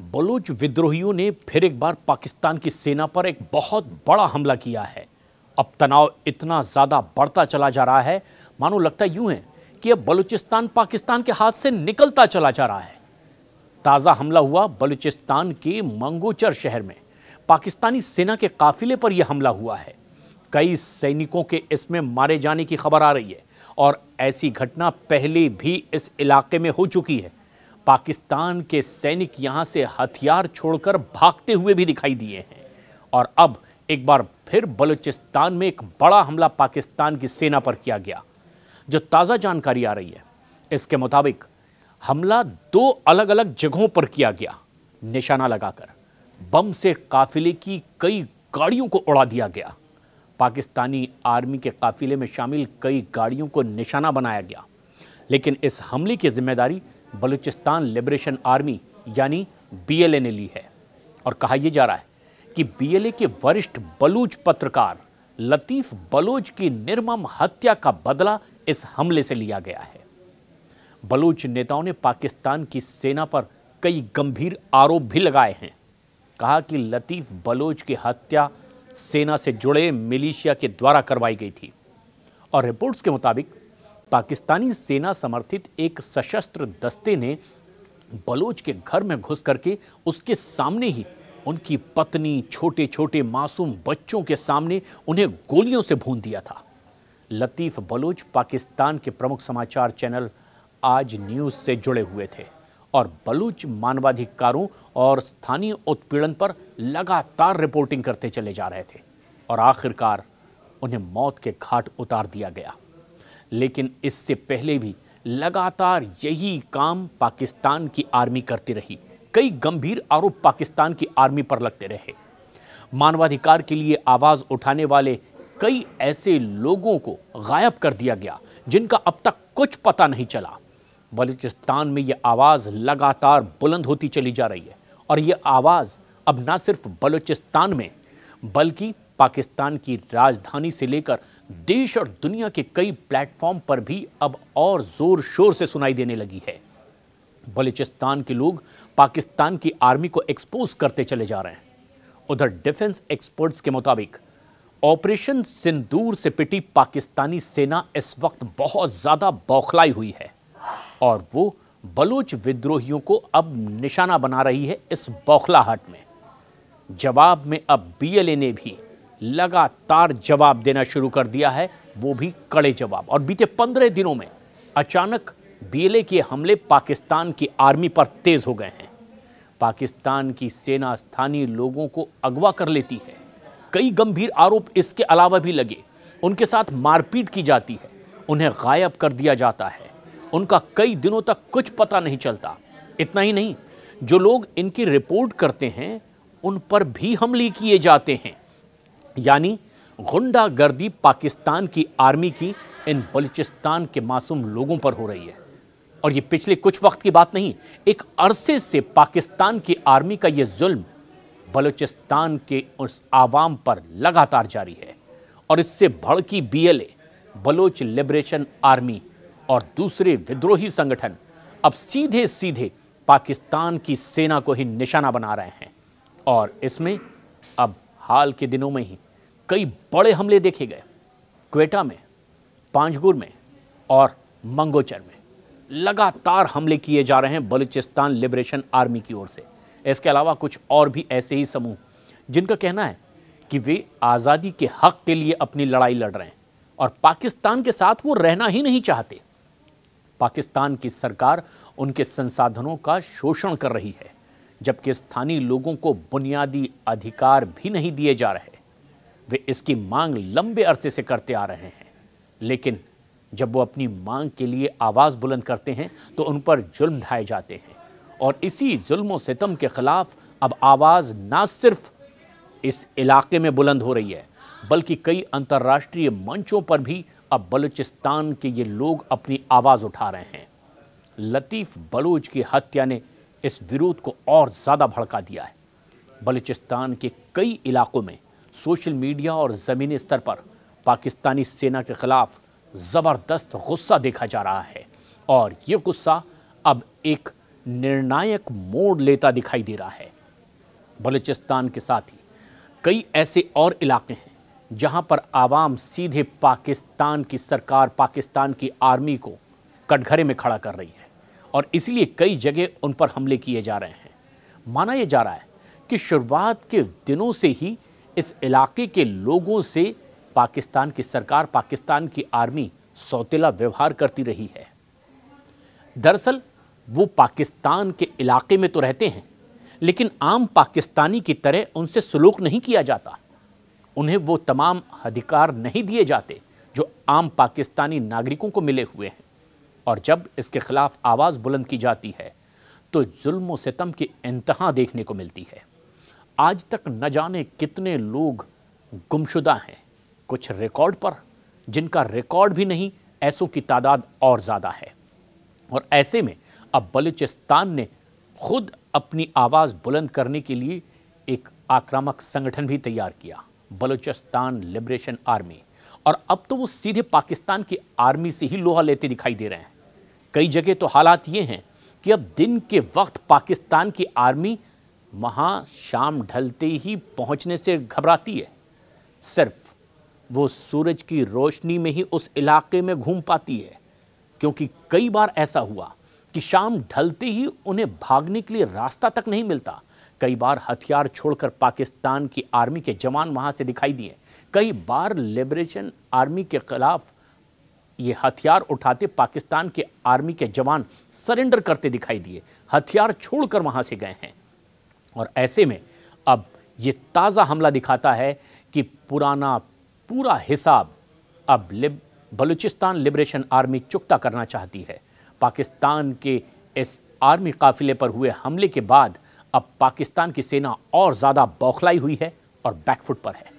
बलूच विद्रोहियों ने फिर एक बार पाकिस्तान की सेना पर एक बहुत बड़ा हमला किया है। अब तनाव इतना ज़्यादा बढ़ता चला जा रहा है, मानो लगता यूं है कि अब बलूचिस्तान पाकिस्तान के हाथ से निकलता चला जा रहा है। ताज़ा हमला हुआ बलूचिस्तान के मंगोचर शहर में। पाकिस्तानी सेना के काफिले पर यह हमला हुआ है। कई सैनिकों के इसमें मारे जाने की खबर आ रही है और ऐसी घटना पहले भी इस इलाके में हो चुकी है। पाकिस्तान के सैनिक यहां से हथियार छोड़कर भागते हुए भी दिखाई दिए हैं और अब एक बार फिर बलूचिस्तान में एक बड़ा हमला पाकिस्तान की सेना पर किया गया। जो ताज़ा जानकारी आ रही है, इसके मुताबिक हमला दो अलग अलग जगहों पर किया गया। निशाना लगाकर बम से काफिले की कई गाड़ियों को उड़ा दिया गया। पाकिस्तानी आर्मी के काफिले में शामिल कई गाड़ियों को निशाना बनाया गया, लेकिन इस हमले की जिम्मेदारी बलूचिस्तान लिबरेशन आर्मी यानी बीएलए ने ली है और कहा यह जा रहा है कि बीएलए के वरिष्ठ बलूच पत्रकार लतीफ बलोच की निर्मम हत्या का बदला इस हमले से लिया गया है। बलूच नेताओं ने पाकिस्तान की सेना पर कई गंभीर आरोप भी लगाए हैं। कहा कि लतीफ बलोच की हत्या सेना से जुड़े मिलिशिया के द्वारा करवाई गई थी और रिपोर्ट्स के मुताबिक पाकिस्तानी सेना समर्थित एक सशस्त्र दस्ते ने बलोच के घर में घुस करके उसके सामने ही उनकी पत्नी, छोटे छोटे मासूम बच्चों के सामने उन्हें गोलियों से भून दिया था। लतीफ बलोच पाकिस्तान के प्रमुख समाचार चैनल आज न्यूज़ से जुड़े हुए थे और बलूच मानवाधिकारों और स्थानीय उत्पीड़न पर लगातार रिपोर्टिंग करते चले जा रहे थे और आखिरकार उन्हें मौत के घाट उतार दिया गया। लेकिन इससे पहले भी लगातार यही काम पाकिस्तान की आर्मी करती रही। कई गंभीर आरोप पाकिस्तान की आर्मी पर लगते रहे। मानवाधिकार के लिए आवाज उठाने वाले कई ऐसे लोगों को गायब कर दिया गया जिनका अब तक कुछ पता नहीं चला। बलूचिस्तान में यह आवाज लगातार बुलंद होती चली जा रही है और यह आवाज अब ना सिर्फ बलूचिस्तान में बल्कि पाकिस्तान की राजधानी से लेकर देश और दुनिया के कई प्लेटफॉर्म पर भी अब और जोर शोर से सुनाई देने लगी है। बलूचिस्तान के लोग पाकिस्तान की आर्मी को एक्सपोज करते चले जा रहे हैं। उधर डिफेंस एक्सपर्ट्स के मुताबिक ऑपरेशन सिंदूर से पिटी पाकिस्तानी सेना इस वक्त बहुत ज्यादा बौखलाई हुई है और वो बलूच विद्रोहियों को अब निशाना बना रही है। इस बौखलाहट में जवाब में अब बीएलए ने भी लगातार जवाब देना शुरू कर दिया है, वो भी कड़े जवाब। और बीते 15 दिनों में अचानक बीएलए के हमले पाकिस्तान की आर्मी पर तेज हो गए हैं। पाकिस्तान की सेना स्थानीय लोगों को अगवा कर लेती है। कई गंभीर आरोप इसके अलावा भी लगे। उनके साथ मारपीट की जाती है, उन्हें गायब कर दिया जाता है, उनका कई दिनों तक कुछ पता नहीं चलता। इतना ही नहीं, जो लोग इनकी रिपोर्ट करते हैं उन पर भी हमले किए जाते हैं। यानी गुंडागर्दी पाकिस्तान की आर्मी की इन बलूचिस्तान के मासूम लोगों पर हो रही है और ये पिछले कुछ वक्त की बात नहीं, एक अरसे से पाकिस्तान की आर्मी का ये जुल्म बलूचिस्तान के उस आवाम पर लगातार जारी है। और इससे भड़की बीएलए, बलोच लिबरेशन आर्मी और दूसरे विद्रोही संगठन अब सीधे सीधे पाकिस्तान की सेना को ही निशाना बना रहे हैं और इसमें अब हाल के दिनों में ही कई बड़े हमले देखे गए। क्वेटा में, पांजगुर में और मंगोचर में लगातार हमले किए जा रहे हैं बलूचिस्तान लिबरेशन आर्मी की ओर से। इसके अलावा कुछ और भी ऐसे ही समूह जिनका कहना है कि वे आज़ादी के हक के लिए अपनी लड़ाई लड़ रहे हैं और पाकिस्तान के साथ वो रहना ही नहीं चाहते। पाकिस्तान की सरकार उनके संसाधनों का शोषण कर रही है, जबकि स्थानीय लोगों को बुनियादी अधिकार भी नहीं दिए जा रहे। वे इसकी मांग लंबे अरसे से करते आ रहे हैं, लेकिन जब वो अपनी मांग के लिए आवाज़ बुलंद करते हैं तो उन पर जुल्म ढाए जाते हैं और इसी जुल्म और सितम के खिलाफ अब आवाज़ ना सिर्फ इस इलाके में बुलंद हो रही है बल्कि कई अंतर्राष्ट्रीय मंचों पर भी अब बलूचिस्तान के ये लोग अपनी आवाज़ उठा रहे हैं। लतीफ बलोच की हत्या ने इस विरोध को और ज़्यादा भड़का दिया है। बलूचिस्तान के कई इलाकों में सोशल मीडिया और ज़मीनी स्तर पर पाकिस्तानी सेना के खिलाफ ज़बरदस्त गुस्सा देखा जा रहा है और ये गुस्सा अब एक निर्णायक मोड़ लेता दिखाई दे रहा है। बलूचिस्तान के साथ ही कई ऐसे और इलाके हैं जहां पर आवाम सीधे पाकिस्तान की सरकार, पाकिस्तान की आर्मी को कटघरे में खड़ा कर रही है और इसलिए कई जगह उन पर हमले किए जा रहे हैं। माना यह जा रहा है कि शुरुआत के दिनों से ही इस इलाके के लोगों से पाकिस्तान की सरकार, पाकिस्तान की आर्मी सौतेला व्यवहार करती रही है। दरअसल वो पाकिस्तान के इलाके में तो रहते हैं, लेकिन आम पाकिस्तानी की तरह उनसे सलूक नहीं किया जाता। उन्हें वो तमाम अधिकार नहीं दिए जाते जो आम पाकिस्तानी नागरिकों को मिले हुए हैं। और जब इसके खिलाफ आवाज़ बुलंद की जाती है तो जुल्म और सितम की इंतहा देखने को मिलती है। आज तक न जाने कितने लोग गुमशुदा हैं, कुछ रिकॉर्ड पर, जिनका रिकॉर्ड भी नहीं, ऐसों की तादाद और ज़्यादा है। और ऐसे में अब बलूचिस्तान ने खुद अपनी आवाज़ बुलंद करने के लिए एक आक्रामक संगठन भी तैयार किया, बलूचिस्तान लिबरेशन आर्मी। और अब तो वो सीधे पाकिस्तान की आर्मी से ही लोहा लेते दिखाई दे रहे हैं। कई जगह तो हालात ये हैं कि अब दिन के वक्त पाकिस्तान की आर्मी वहाँ शाम ढलते ही पहुँचने से घबराती है। सिर्फ वो सूरज की रोशनी में ही उस इलाके में घूम पाती है, क्योंकि कई बार ऐसा हुआ कि शाम ढलते ही उन्हें भागने के लिए रास्ता तक नहीं मिलता। कई बार हथियार छोड़कर पाकिस्तान की आर्मी के जवान वहाँ से दिखाई दिए। कई बार लिबरेशन आर्मी के खिलाफ ये हथियार उठाते पाकिस्तान के आर्मी के जवान सरेंडर करते दिखाई दिए, हथियार छोड़कर वहाँ से गए हैं। और ऐसे में अब ये ताज़ा हमला दिखाता है कि पूरा हिसाब अब बलूचिस्तान लिबरेशन आर्मी चुकता करना चाहती है। पाकिस्तान के इस आर्मी काफिले पर हुए हमले के बाद अब पाकिस्तान की सेना और ज़्यादा बौखलाई हुई है और बैकफुट पर है।